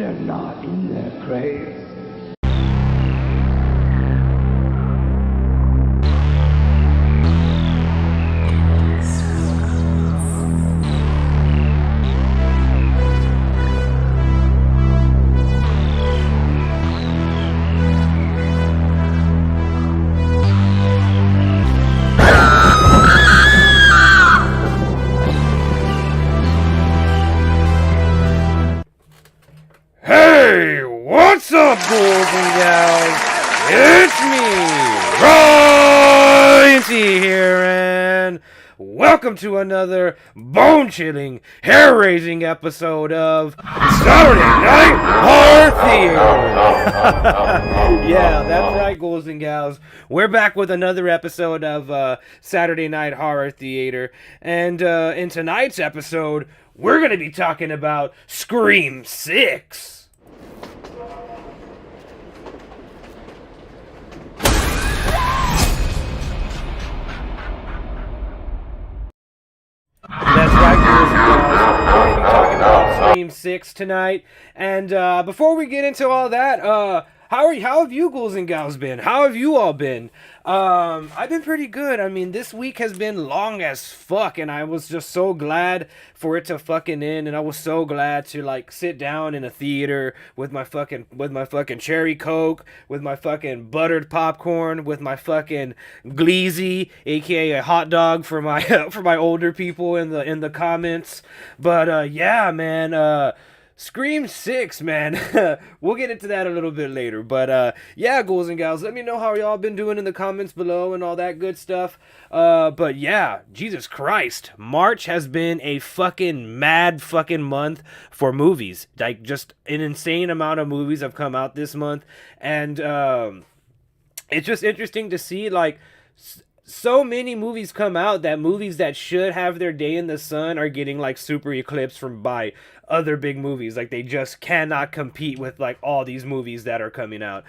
they're not in their graves. Hey, what's up, ghouls and gals? It's me, Ryan.T here, and welcome to another bone-chilling, hair-raising episode of Saturday Night Horror Theater. Yeah, that's right, ghouls and gals. We're back with another episode of Saturday Night Horror Theater, and in tonight's episode, we're going to be talking about Scream 6. That's right, boys and girls. We're going to be talking about Scream 6 tonight. And before we get into all that, how have you ghouls and gals been? How have you all been? I've been pretty good. I mean, this week has been long as fuck, and I was just so glad for it to fucking end, and I was so glad to like sit down in a theater with my fucking cherry coke, with my fucking buttered popcorn, with my fucking Gleezy, aka a hot dog for my for my older people in the comments. But yeah, man, Scream 6, man. We'll get into that a little bit later. But yeah, ghouls and gals, let me know how y'all been doing in the comments below and all that good stuff. But yeah, Jesus Christ. March has been a fucking mad fucking month for movies. Like, just an insane amount of movies have come out this month. And it's just interesting to see, like, so many movies come out that movies that should have their day in the sun are getting like super eclipsed by other big movies. Like, they just cannot compete with like all these movies that are coming out.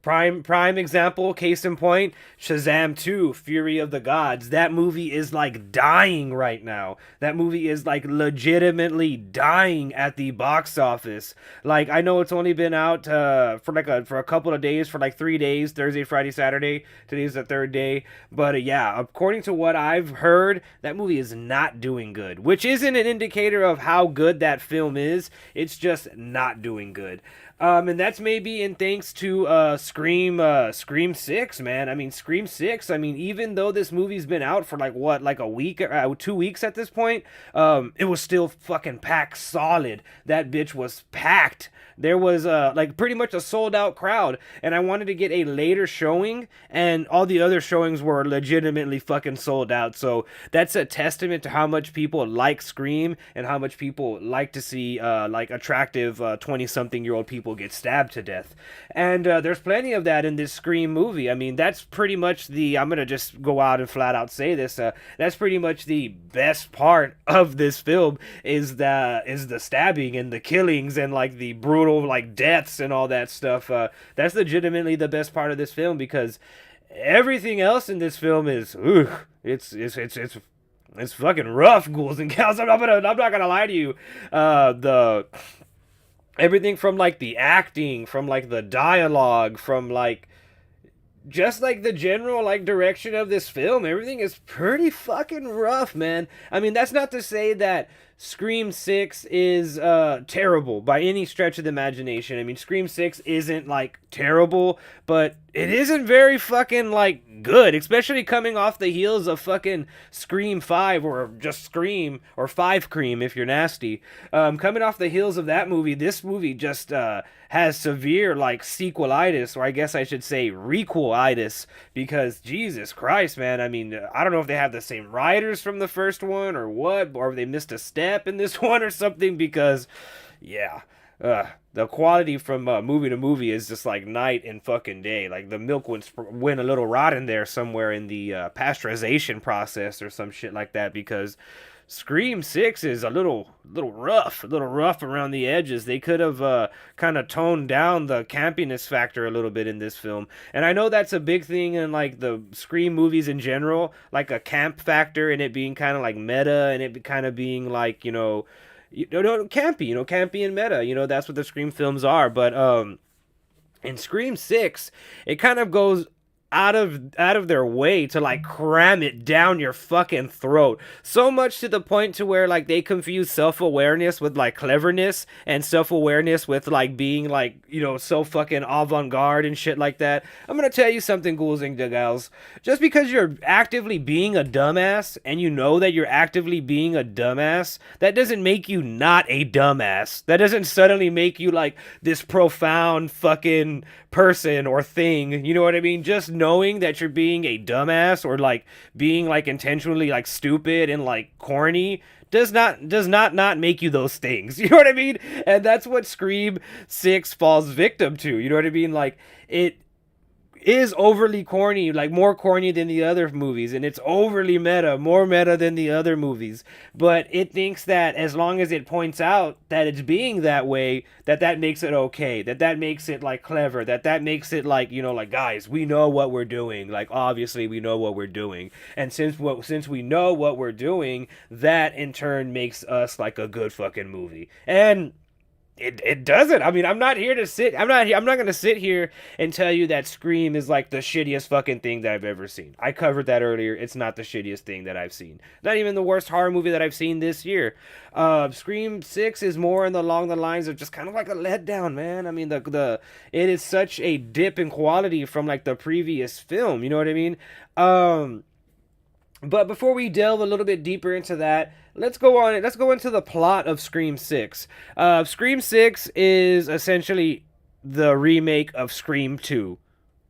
Prime example, case in point, Shazam 2, Fury of the Gods. That movie is like dying right now. That movie is like legitimately dying at the box office. Like, I know it's only been out for a couple of days, for like 3 days, Thursday, Friday, Saturday. Today's the third day. But yeah, according to what I've heard, that movie is not doing good, which isn't an indicator of how good that film is. It's just not doing good. And that's maybe in thanks to Scream 6, man. I mean, Scream 6, I mean, even though this movie's been out for like a week or 2 weeks at this point, it was still fucking packed solid. That bitch was packed. There was like pretty much a sold out crowd, and I wanted to get a later showing, and all the other showings were legitimately fucking sold out. So that's a testament to how much people like Scream and how much people like to see like attractive 20-something-year-old people get stabbed to death. And there's plenty of that in this Scream movie. I mean, that's pretty much I'm gonna just go out and flat out say this. That's pretty much the best part of this film is the stabbing and the killings and like the brutal like deaths and all that stuff. That's legitimately the best part of this film, because everything else in this film is it's fucking rough, ghouls and gals. I'm not gonna lie to you. The everything from like the acting, from like the dialogue, from like just like the general like direction of this film, everything is pretty fucking rough, man. I mean, that's not to say that Scream 6 is terrible by any stretch of the imagination. I mean, Scream 6 isn't like terrible, but it isn't very fucking like good, especially coming off the heels of fucking Scream 5, or just Scream, or 5 Cream if you're nasty. Coming off the heels of that movie, this movie just has severe like sequelitis, or I guess I should say requelitis, because Jesus Christ, man. I mean, I don't know if they have the same writers from the first one or what, or if they missed a step in this one or something, because yeah, the quality from movie to movie is just like night and fucking day. Like, the milk went a little rotten there somewhere in the pasteurization process or some shit like that, because Scream 6 is a little rough around the edges. They could have kind of toned down the campiness factor a little bit in this film. And I know that's a big thing in like the Scream movies in general, like a camp factor, and it being kind of like meta, and it kind of being like, you know, campy, campy and meta. That's what the Scream films are. But in Scream 6, it kind of goes out of their way to like cram it down your fucking throat, so much to the point to where like they confuse self-awareness with like cleverness, and self-awareness with like being like, so fucking avant-garde and shit like that. I'm gonna tell you something, ghouls and gals. Just because you're actively being a dumbass, and you know that you're actively being a dumbass, that doesn't make you not a dumbass. That doesn't suddenly make you like this profound fucking person or thing. You know what I mean? Just knowing that you're being a dumbass, or like being like intentionally like stupid and like corny, does not make you those things. You know what I mean? And that's what Scream 6 falls victim to. You know what I mean? Like, it is overly corny, like more corny than the other movies, and it's overly meta, more meta than the other movies. But it thinks that as long as it points out that it's being that way, that makes it okay, that makes it like clever, that makes it like, like, guys, we know what we're doing. Like, obviously we know what we're doing, and since we know what we're doing, that in turn makes us like a good fucking movie. And it doesn't. I mean, I'm not gonna sit here and tell you that Scream is like the shittiest fucking thing that I've ever seen. I covered that earlier. It's not the shittiest thing that I've seen. Not even the worst horror movie that I've seen this year. Scream 6 is more along the lines of just kind of like a letdown, man. I mean, it is such a dip in quality from like the previous film. You know what I mean? But before we delve a little bit deeper into that, let's go into the plot of Scream 6. Scream 6 is essentially the remake of Scream 2.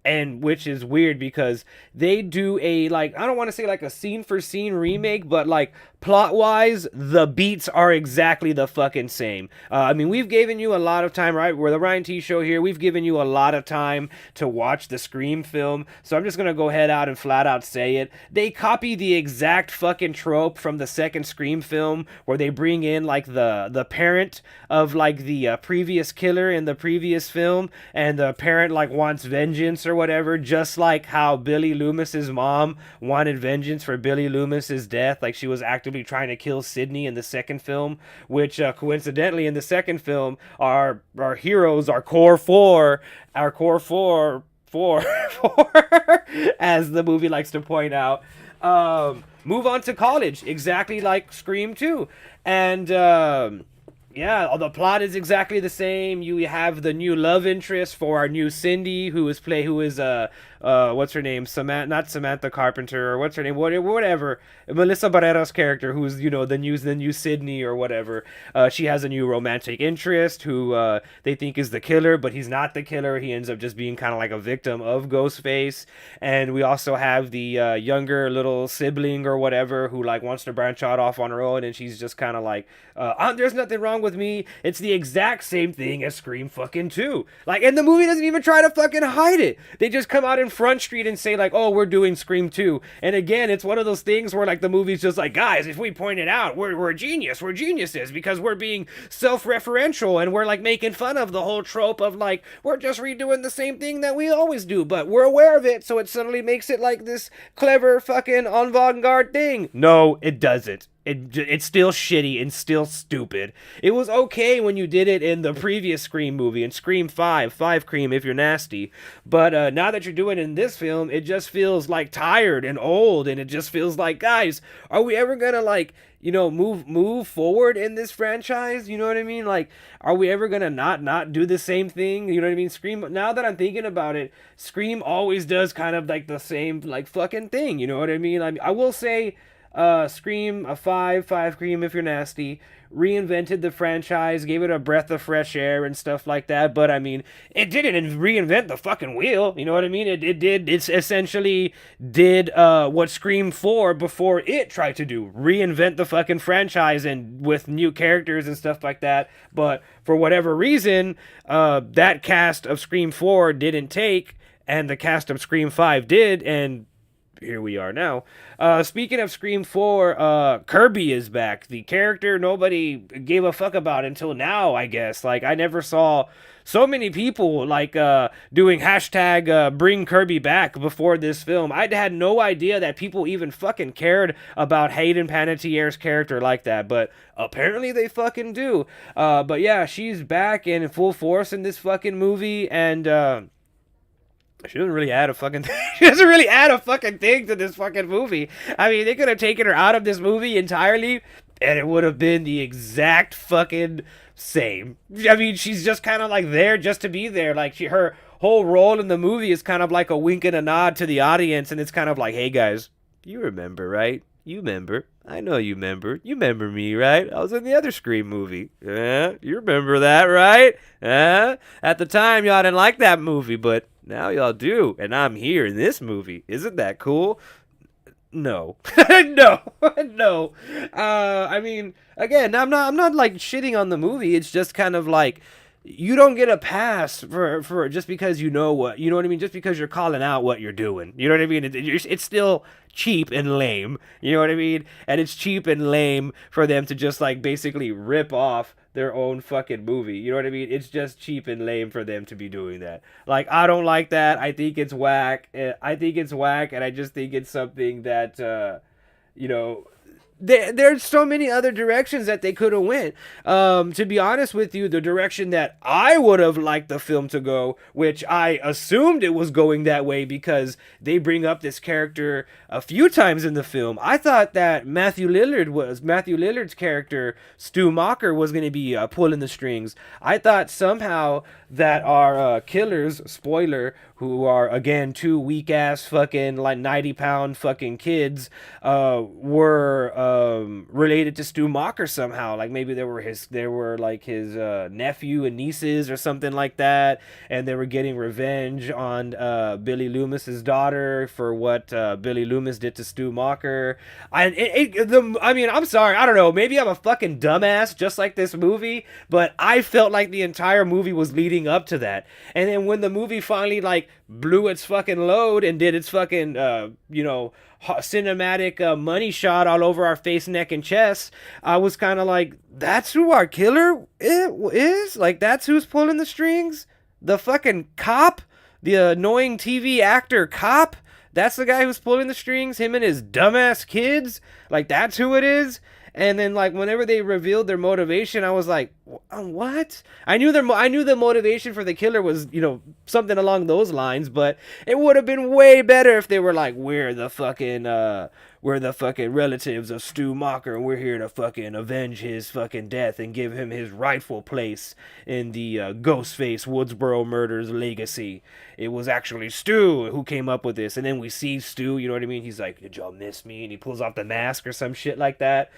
And which is weird because they do a, like, I don't want to say like a scene for scene remake, but like plot wise, the beats are exactly the fucking same. I mean, we've given you a lot of time, right? We're the Ryan.T show here. We've given you a lot of time to watch the Scream film. So I'm just going to go ahead out and flat out say it. They copy the exact fucking trope from the second Scream film, where they bring in like the parent of like the previous killer in the previous film, and the parent like wants vengeance or whatever, just like how Billy Loomis's mom wanted vengeance for Billy Loomis's death. Like, she was actively trying to kill Sidney in the second film, which coincidentally in the second film, our heroes, our core four, as the movie likes to point out, move on to college, exactly like Scream 2. And yeah, the plot is exactly the same. You have the new love interest for our new Cindy, who is what's her name? Not Samantha Carpenter, or what's her name? Whatever. Melissa Barrera's character, who's, the new Sydney or whatever. She has a new romantic interest who they think is the killer, but he's not the killer. He ends up just being kind of like a victim of Ghostface. And we also have the younger little sibling or whatever, who like wants to branch out off on her own, and she's just kind of like, there's nothing wrong with me. It's the exact same thing as Scream fucking 2. Like, and the movie doesn't even try to fucking hide it. They just come out in Front Street and say like, oh, we're doing Scream 2. And again, it's one of those things where like the movie's just like, guys, if we point it out, we're genius. We're geniuses because we're being self-referential, and we're like making fun of the whole trope of like, we're just redoing the same thing that we always do, but we're aware of it, so it suddenly makes it like this clever fucking avant-garde thing. No, it doesn't. It's still shitty and still stupid. It was okay when you did it in the previous Scream movie, in Scream 5 Cream if you're nasty. But now that you're doing it in this film, it just feels like tired and old, and it just feels like, guys, are we ever gonna like, move forward in this franchise? You know what I mean? Like, are we ever gonna not do the same thing? You know what I mean? Scream, now that I'm thinking about it, Scream always does kind of like the same like fucking thing. You know what I mean? I will say, Scream, a 5 Cream if you're nasty, reinvented the franchise, gave it a breath of fresh air and stuff like that. But I mean, it didn't reinvent the fucking wheel. You know what I mean? It's essentially did what Scream 4 before it tried to do, reinvent the fucking franchise and with new characters and stuff like that. But for whatever reason, that cast of Scream 4 didn't take, and the cast of Scream 5 did, and here we are now. Speaking of Scream 4, Kirby is back. The character nobody gave a fuck about until now, I guess. Like, I never saw so many people, like, doing hashtag, bring Kirby back before this film. I had no idea that people even fucking cared about Hayden Panettiere's character like that, but apparently they fucking do. But yeah, she's back in full force in this fucking movie, and, she doesn't really add a fucking thing. She doesn't really add a fucking thing to this fucking movie. I mean, they could have taken her out of this movie entirely, and it would have been the exact fucking same. I mean, she's just kind of like there just to be there. Like, her whole role in the movie is kind of like a wink and a nod to the audience, and it's kind of like, hey guys, you remember, right? You remember. I know you remember. You remember me, right? I was in the other Scream movie. You remember that, right? At the time, y'all didn't like that movie, but now y'all do, and I'm here in this movie. Isn't that cool? No. No. No. I mean, again, I'm not like shitting on the movie. It's just kind of like, you don't get a pass for just because you know what I mean, just because you're calling out what you're doing. You know what I mean? It's still cheap and lame. You know what I mean? And it's cheap and lame for them to just like basically rip off their own fucking movie. You know what I mean? It's just cheap and lame for them to be doing that. Like, I don't like that. I think it's whack. And I just think it's something that, you know, there's so many other directions that they could have went. To be honest with you, the direction that I would have liked the film to go, which I assumed it was going that way because they bring up this character a few times in the film. I thought that Matthew Lillard's character, Stu Macher, was going to be pulling the strings. I thought somehow that our killers, spoiler, who are, again, two weak-ass fucking, like, 90-pound fucking kids, were related to Stu Macher somehow. Like, maybe they were his nephew and nieces or something like that, and they were getting revenge on Billy Loomis's daughter for what Billy Loomis did to Stu Macher. I mean, I'm sorry, I don't know, maybe I'm a fucking dumbass just like this movie, but I felt like the entire movie was leading up to that. And then when the movie finally, like, blew its fucking load and did its fucking, cinematic money shot all over our face, neck, and chest, I was kind of like, that's who our killer is? Like, that's who's pulling the strings? The fucking cop? The annoying TV actor cop? That's the guy who's pulling the strings? Him and his dumbass kids? Like, that's who it is? And then, like, whenever they revealed their motivation, I was like, what? I knew the motivation for the killer was, you know, something along those lines, but it would have been way better if they were like, we're the fucking relatives of Stu Macher, and we're here to fucking avenge his fucking death and give him his rightful place in the Ghostface Woodsboro murders legacy. It was actually Stu who came up with this, and then we see Stu, you know what I mean? He's like, did y'all miss me? And he pulls off the mask or some shit like that.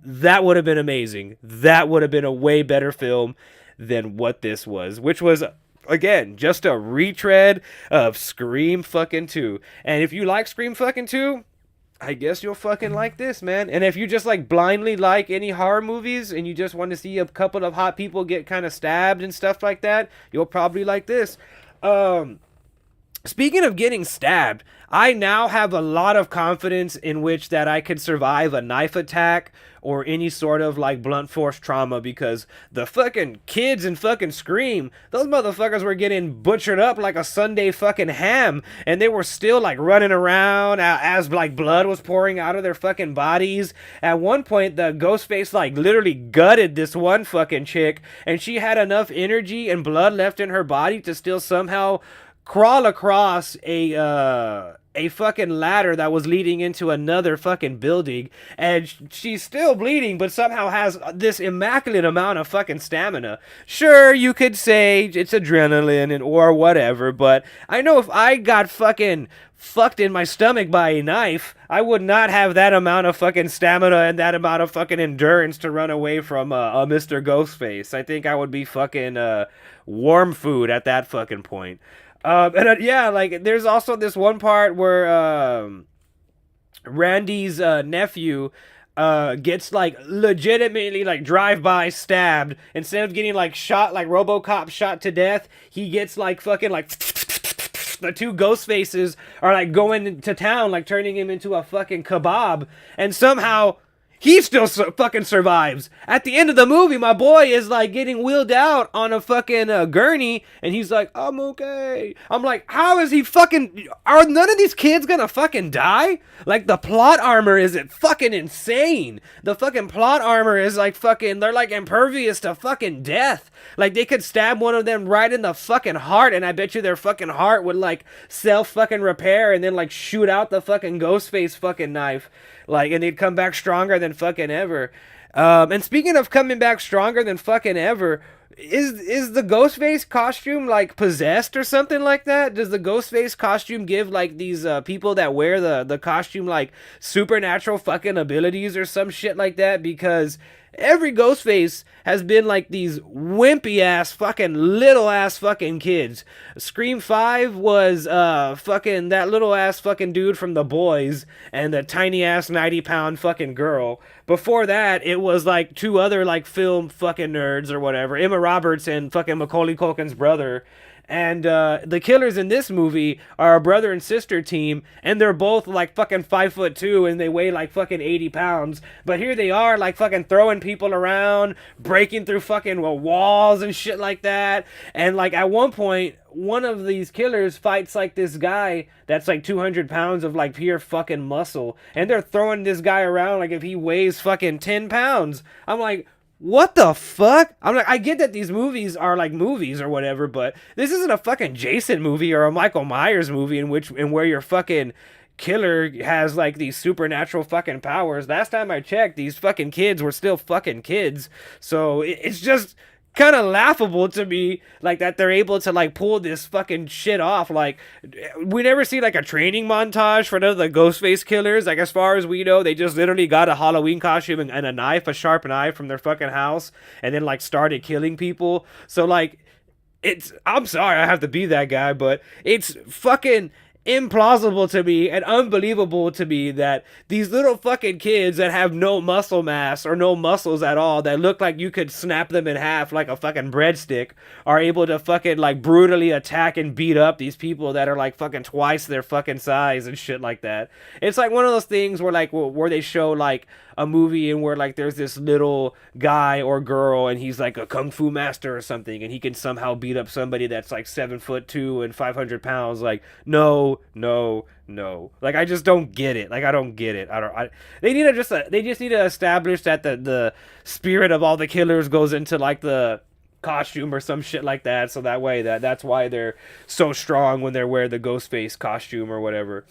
That would have been amazing. That would have been a way better film than what this was, which was, again, just a retread of Scream fucking 2. And if you like Scream fucking 2, I guess you'll fucking like this, man. And if you just like blindly like any horror movies and you just want to see a couple of hot people get kind of stabbed and stuff like that, you'll probably like this. Speaking of getting stabbed, I now have a lot of confidence in which that I could survive a knife attack or any sort of like blunt force trauma, because the fucking kids in fucking Scream, those motherfuckers were getting butchered up like a Sunday fucking ham, and they were still like running around as like blood was pouring out of their fucking bodies. At one point, the Ghostface like literally gutted this one fucking chick, and she had enough energy and blood left in her body to still somehow crawl across a fucking ladder that was leading into another fucking building, and she's still bleeding but somehow has this immaculate amount of fucking stamina. Sure, you could say it's adrenaline and or whatever, but I know if I got fucking fucked in my stomach by a knife, I would not have that amount of fucking stamina and that amount of fucking endurance to run away from a Mr. Ghostface. I think I would be fucking warm food at that fucking point. Yeah, like, there's also this one part where Randy's nephew gets like legitimately like drive-by stabbed. Instead of getting like shot like RoboCop shot to death, he gets like fucking like the two ghost faces are like going to town, like turning him into a fucking kebab, and somehow he still fucking survives. At the end of the movie, my boy is like getting wheeled out on a fucking gurney, and he's like, I'm okay. I'm like, how is he fucking... Are none of these kids gonna fucking die? Like, the plot armor is fucking insane. The fucking plot armor is like fucking... They're like impervious to fucking death. Like, they could stab one of them right in the fucking heart, and I bet you their fucking heart would like self fucking repair and then like shoot out the fucking ghost face fucking knife. Like, and they'd come back stronger than fucking ever. And speaking of coming back stronger than fucking ever, is the Ghostface costume like possessed or something like that? Does the Ghostface costume give like these people that wear the costume like supernatural fucking abilities or some shit like that? Because every Ghostface has been like these wimpy ass fucking little ass fucking kids. Scream 5 was fucking that little ass fucking dude from The Boys and the tiny ass 90-pound fucking girl. Before that, it was like two other like film fucking nerds or whatever. Emma Roberts and fucking Macaulay Culkin's brother. And the killers in this movie are a brother and sister team, and they're both like fucking 5'2", and they weigh like fucking 80 pounds. But here they are, like fucking throwing people around, breaking through fucking walls and shit like that. And like at one point, one of these killers fights like this guy that's like 200 pounds of like pure fucking muscle, and they're throwing this guy around like if he weighs fucking 10 pounds. I'm like, what the fuck? I'm like, I get that these movies are like movies or whatever, but this isn't a fucking Jason movie or a Michael Myers movie in where your fucking killer has like these supernatural fucking powers. Last time I checked, these fucking kids were still fucking kids. So it's just kind of laughable to me, like, that they're able to like pull this fucking shit off. Like, we never see like a training montage for none of the Ghostface killers. Like, as far as we know, they just literally got a Halloween costume and a knife, a sharp knife from their fucking house, and then like started killing people. So like, I'm sorry I have to be that guy, but it's fucking implausible to me and unbelievable to me that these little fucking kids that have no muscle mass or no muscles at all, that look like you could snap them in half like a fucking breadstick, are able to fucking like brutally attack and beat up these people that are like fucking twice their fucking size and shit like that. It's like one of those things where like where they show like a movie and where like there's this little guy or girl and he's like a kung fu master or something, and he can somehow beat up somebody that's like 7'2" and 500 pounds. Like, no. Like, I just don't get it. Like, I don't get it. They just need to establish that the spirit of all the killers goes into like the costume or some shit like that, so that way that's why they're so strong when they wear the Ghostface costume or whatever.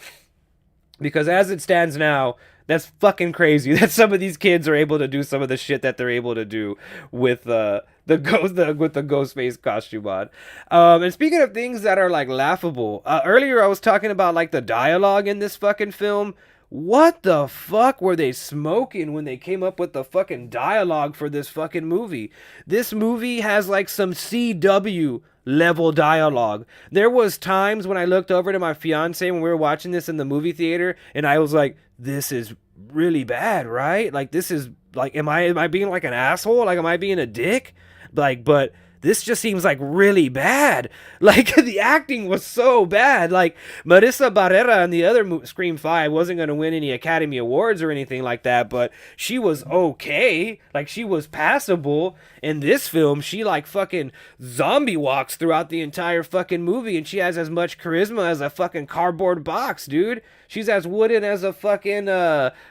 Because as it stands now, that's fucking crazy that some of these kids are able to do some of the shit that they're able to do with the Ghostface costume on. And speaking of things that are like laughable, earlier I was talking about like the dialogue in this fucking film. What the fuck were they smoking when they came up with the fucking dialogue for this fucking movie? This movie has like some CW level dialogue. There was times when I looked over to my fiance when we were watching this in the movie theater, and I was like, this is really bad, right? Like, this is like, am I being like an asshole? Like, am I being a dick? Like, but this just seems like really bad. Like, the acting was so bad. Like, Marissa Barrera in the other Scream 5 wasn't going to win any Academy Awards or anything like that, but she was okay. Like, she was passable. In this film, she like fucking zombie walks throughout the entire fucking movie, and she has as much charisma as a fucking cardboard box, dude. She's as wooden as a fucking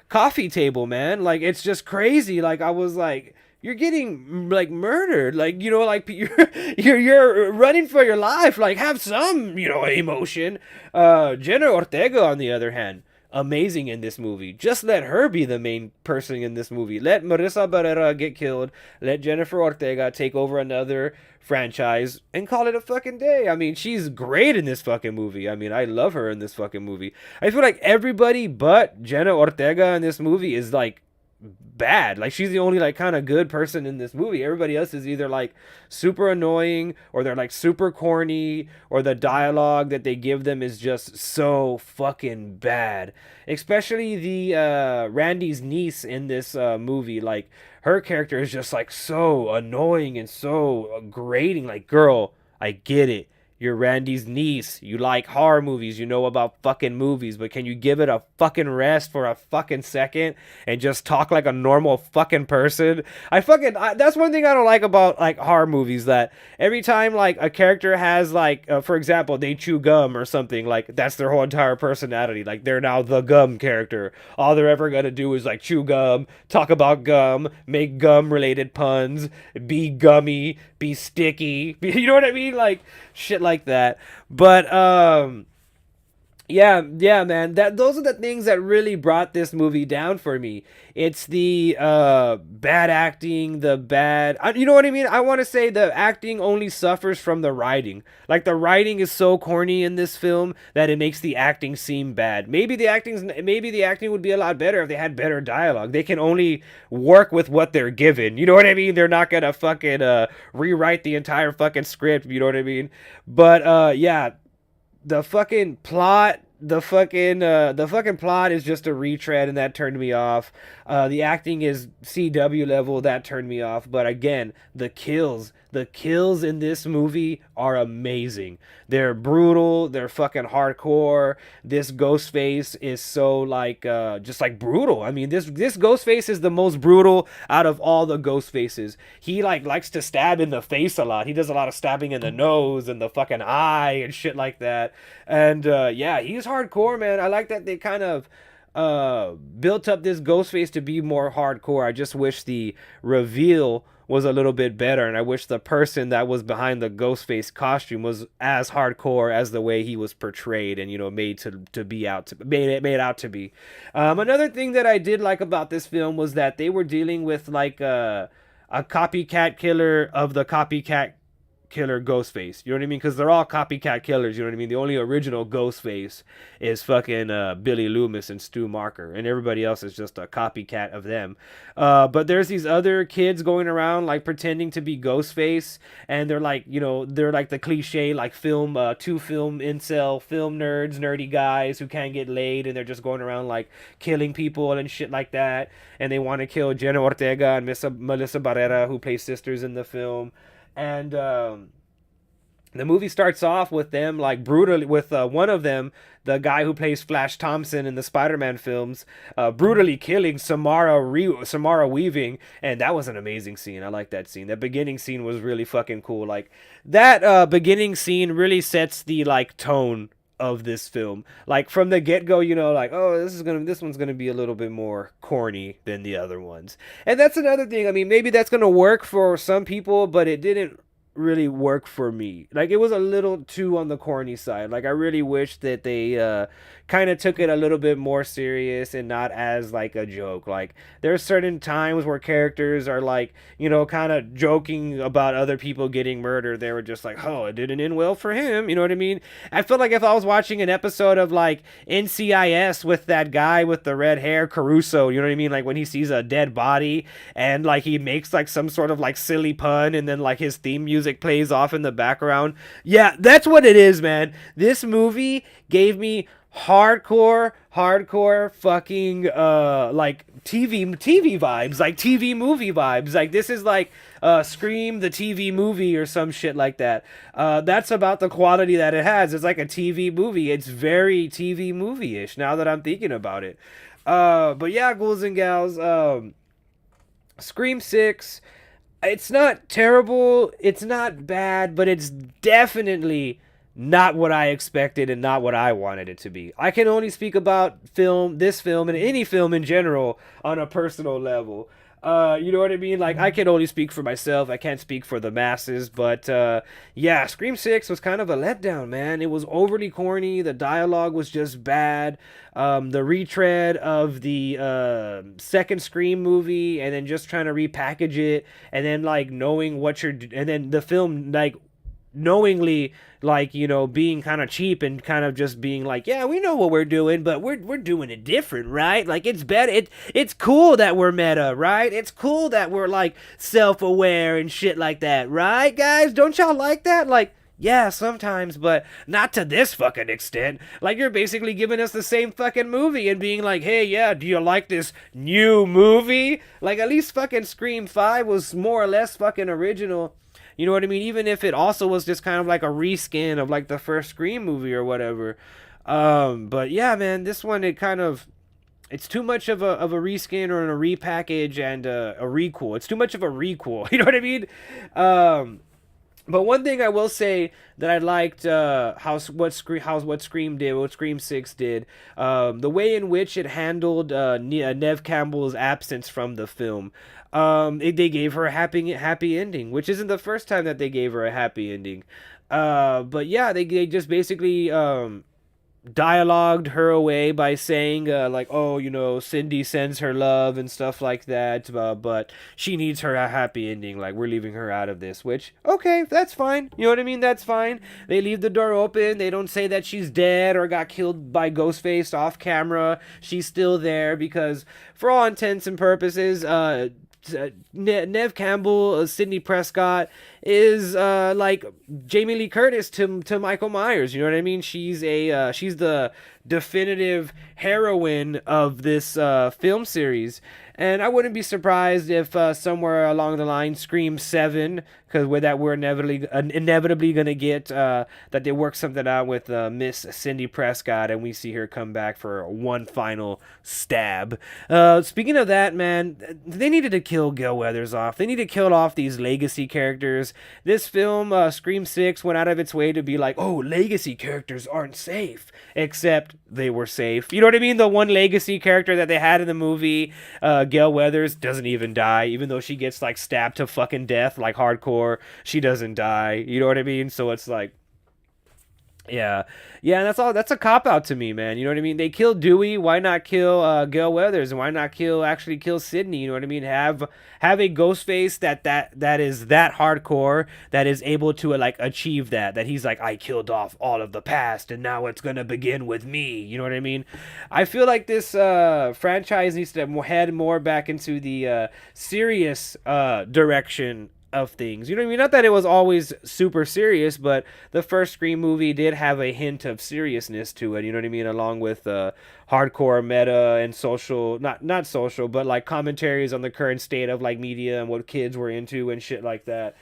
coffee table, man. Like, it's just crazy. Like, I was like, you're getting like murdered, like, you know, like you're running for your life. Like, have some, you know, emotion. Jenna Ortega, on the other hand, amazing in this movie. Just let her be the main person in this movie. Let Marissa Barrera get killed. Let Jennifer Ortega take over another franchise and call it a fucking day. I mean, she's great in this fucking movie. I mean, I love her in this fucking movie. I feel like everybody but Jenna Ortega in this movie is like bad. Like, she's the only like kind of good person in this movie. Everybody else is either like super annoying, or they're like super corny, or the dialogue that they give them is just so fucking bad. Especially the Randy's niece in this movie. Like, her character is just like so annoying and so grating. Like, girl, I get it. You're Randy's niece. You like horror movies. You know about fucking movies. But can you give it a fucking rest for a fucking second and just talk like a normal fucking person? That's one thing I don't like about like horror movies, that every time like a character has like, for example, they chew gum or something, like that's their whole entire personality. Like they're now the gum character. All they're ever gonna do is like chew gum, talk about gum, make gum related puns, be gummy, be sticky. You know what I mean? Like shit like that. But yeah, man. Those are the things that really brought this movie down for me. It's the bad acting, the bad. You know what I mean? I want to say the acting only suffers from the writing. Like the writing is so corny in this film that it makes the acting seem bad. Maybe the acting would be a lot better if they had better dialogue. They can only work with what they're given. You know what I mean? They're not gonna fucking rewrite the entire fucking script. You know what I mean? But yeah, the fucking plot is just a retread, and that turned me off. The acting is CW level, that turned me off. But again, the kills in this movie are amazing. They're brutal, they're fucking hardcore. This Ghostface is so like just like brutal. I mean, this Ghostface is the most brutal out of all the Ghostfaces. He like likes to stab in the face a lot. He does a lot of stabbing in the nose and the fucking eye and shit like that. And yeah, he's hardcore, man. I like that they kind of built up this Ghostface to be more hardcore. I just wish the reveal was a little bit better, and I wish the person that was behind the Ghostface costume was as hardcore as the way he was portrayed and, you know, made out to be. Another thing that I did like about this film was that they were dealing with like a copycat killer of the copycat killer Ghostface. You know what I mean? Because they're all copycat killers. You know what I mean? The only original Ghostface is fucking Billy Loomis and Stu Marker, and everybody else is just a copycat of them. But there's these other kids going around like pretending to be Ghostface, and they're like, you know, they're like the cliche like film incel film nerds, nerdy guys who can't get laid, and they're just going around like killing people and shit like that. And they want to kill Jenna Ortega and Melissa Barrera, who play sisters in the film. And the movie starts off with them like brutally, with one of them, the guy who plays Flash Thompson in the Spider-Man films, brutally killing Samara Weaving, and that was an amazing scene. I like that scene. That beginning scene was really fucking cool. Like that beginning scene really sets the like tone of this film. Like from the get-go, you know, like, oh, this one's gonna be a little bit more corny than the other ones. And that's another thing. I mean, maybe that's gonna work for some people, but it didn't really work for me. Like it was a little too on the corny side. Like I really wish that they kind of took it a little bit more serious and not as like a joke. Like there's certain times where characters are like, you know, kind of joking about other people getting murdered. They were just like, oh, it didn't end well for him. You know what I mean? I feel like if I was watching an episode of like NCIS with that guy with the red hair, Caruso, you know what I mean? Like when he sees a dead body and like he makes like some sort of like silly pun, and then like his theme music plays off in the background. Yeah, that's what it is, man. This movie gave me hardcore fucking like TV vibes, like TV movie vibes. Like this is like Scream the TV movie or some shit like that. That's about the quality that it has. It's like a TV movie. It's very TV movie-ish now that I'm thinking about it. But yeah, ghouls and gals, Scream 6, it's not terrible, it's not bad, but it's definitely not what I expected and not what I wanted it to be. I can only speak about this film, and any film in general on a personal level. You know what I mean? Like, I can only speak for myself. I can't speak for the masses. But, yeah, Scream 6 was kind of a letdown, man. It was overly corny. The dialogue was just bad. The retread of the second Scream movie, and then just trying to repackage it, and then, like, knowing what and then the film, like, knowingly, like, you know, being kind of cheap and kind of just being like, yeah, we know what we're doing, but we're doing it different, right? Like, it's better. It's cool that we're meta, right? It's cool that we're like self-aware and shit like that, right, guys? Don't y'all like that? Like, yeah, sometimes, but not to this fucking extent. Like, you're basically giving us the same fucking movie and being like, hey, yeah, do you like this new movie? Like, at least fucking Scream 5 was more or less fucking original. You know what I mean? Even if it also was just kind of like a reskin of like the first Scream movie or whatever. But yeah, man, this one it's too much of a reskin or a repackage and a requel. It's too much of a requel. You know what I mean? But one thing I will say that I liked what Scream did, what Scream 6 did, the way in which it handled Nev Campbell's absence from the film. They gave her a happy ending, which isn't the first time that they gave her a happy ending. But yeah, they just basically dialogued her away by saying like, oh, you know, Cindy sends her love and stuff like that, but she needs her a happy ending, like we're leaving her out of this, which, okay, that's fine. You know what I mean? That's fine. They leave the door open. They don't say that she's dead or got killed by Ghostface off camera. She's still there because for all intents and purposes, Nev Campbell, Sidney Prescott is like Jamie Lee Curtis to Michael Myers. You know what I mean? She's the definitive heroine of this film series. And I wouldn't be surprised if somewhere along the line, Scream 7, because with that we're inevitably going to get that they work something out with Miss Cindy Prescott, and we see her come back for one final stab. Speaking of that, man, they needed to kill Gale Weathers off. They need to kill off these legacy characters. This film, Scream 6, went out of its way to be like, oh, legacy characters aren't safe. Except they were safe. You know what I mean? The one legacy character that they had in the movie, Gale Weathers, doesn't even die, even though she gets like stabbed to fucking death, like hardcore. She doesn't die. You know what I mean? So it's like, yeah, yeah, and that's all. That's a cop out to me, man. You know what I mean? They killed Dewey. Why not kill Gale Weathers? And why not actually kill Sydney? You know what I mean? Have a Ghostface that is that hardcore, that is able to like achieve that he's like, I killed off all of the past, and now it's gonna begin with me. You know what I mean? I feel like this franchise needs to head more back into the serious direction of things. You know what I mean? Not that it was always super serious, but the first Scream movie did have a hint of seriousness to it. You know what I mean? Along with hardcore meta and social, not social, but like commentaries on the current state of like media and what kids were into and shit like that.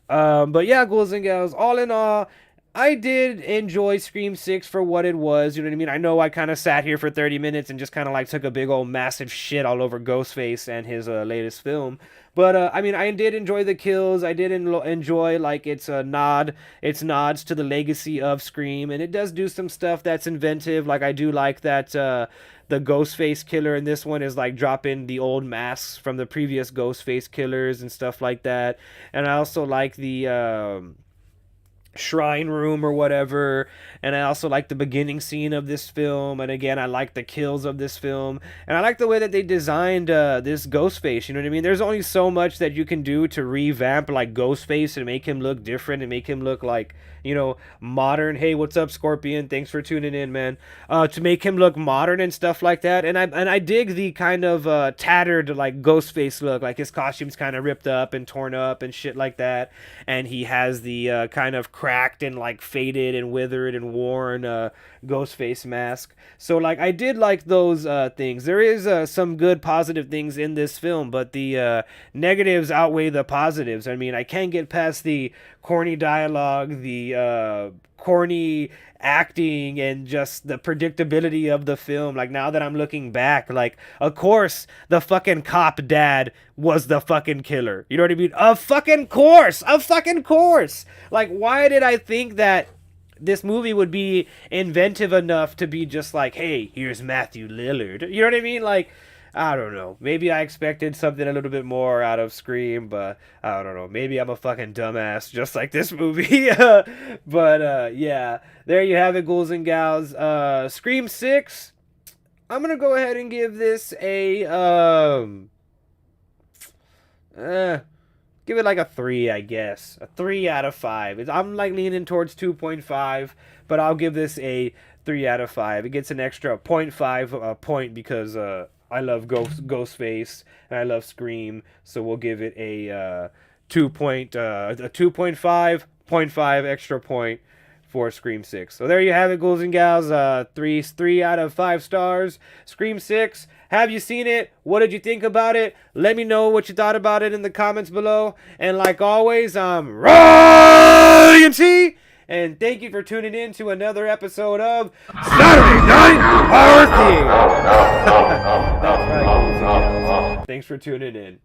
But yeah, ghouls and gals, all in all, I did enjoy Scream 6 for what it was. You know what I mean? I know I kind of sat here for 30 minutes and just kind of like took a big old massive shit all over Ghostface and his latest film. But I mean, I did enjoy the kills. I did enjoy like its nods to the legacy of Scream, and it does do some stuff that's inventive. Like I do like that the Ghostface killer in this one is like dropping the old masks from the previous Ghostface killers and stuff like that. And I also like the shrine room or whatever, and I also like the beginning scene of this film, and again I like the kills of this film, and I like the way that they designed this Ghostface. You know what I mean? There's only so much that you can do to revamp like Ghostface and make him look different and make him look like, you know, modern. Hey, what's up, Scorpion? Thanks for tuning in, man. To make him look modern and stuff like that, and I dig the kind of tattered like Ghostface look, like his costume's kind of ripped up and torn up and shit like that, and he has the kind of cracked and like faded and withered and worn Ghostface mask. So like I did like those things. There is some good positive things in this film, but the negatives outweigh the positives. I mean, I can't get past the corny dialogue, the corny acting, and just the predictability of the film. Like now that I'm looking back, like of course the fucking cop dad was the fucking killer. You know what I mean? Of fucking course. Like why did I think that this movie would be inventive enough to be just like, hey, here's Matthew Lillard? You know what I mean? Like, I don't know. Maybe I expected something a little bit more out of Scream, but I don't know. Maybe I'm a fucking dumbass just like this movie. But yeah, there you have it, ghouls and gals. Scream 6. I'm going to go ahead and give this a give it like a 3, I guess. A 3 out of 5. I'm like leaning towards 2.5, but I'll give this a 3 out of 5. It gets an extra 0.5 point because I love Ghostface and I love Scream, so we'll give it a 2.5 extra point for Scream 6. So there you have it, ghouls and gals. 3 out of 5 stars. Scream 6. Have you seen it? What did you think about it? Let me know what you thought about it in the comments below. And like always, I'm Ryan.T. And thank you for tuning in to another episode of Saturday Night Horror Theater. That's right, ghouls and gals. Thanks for tuning in.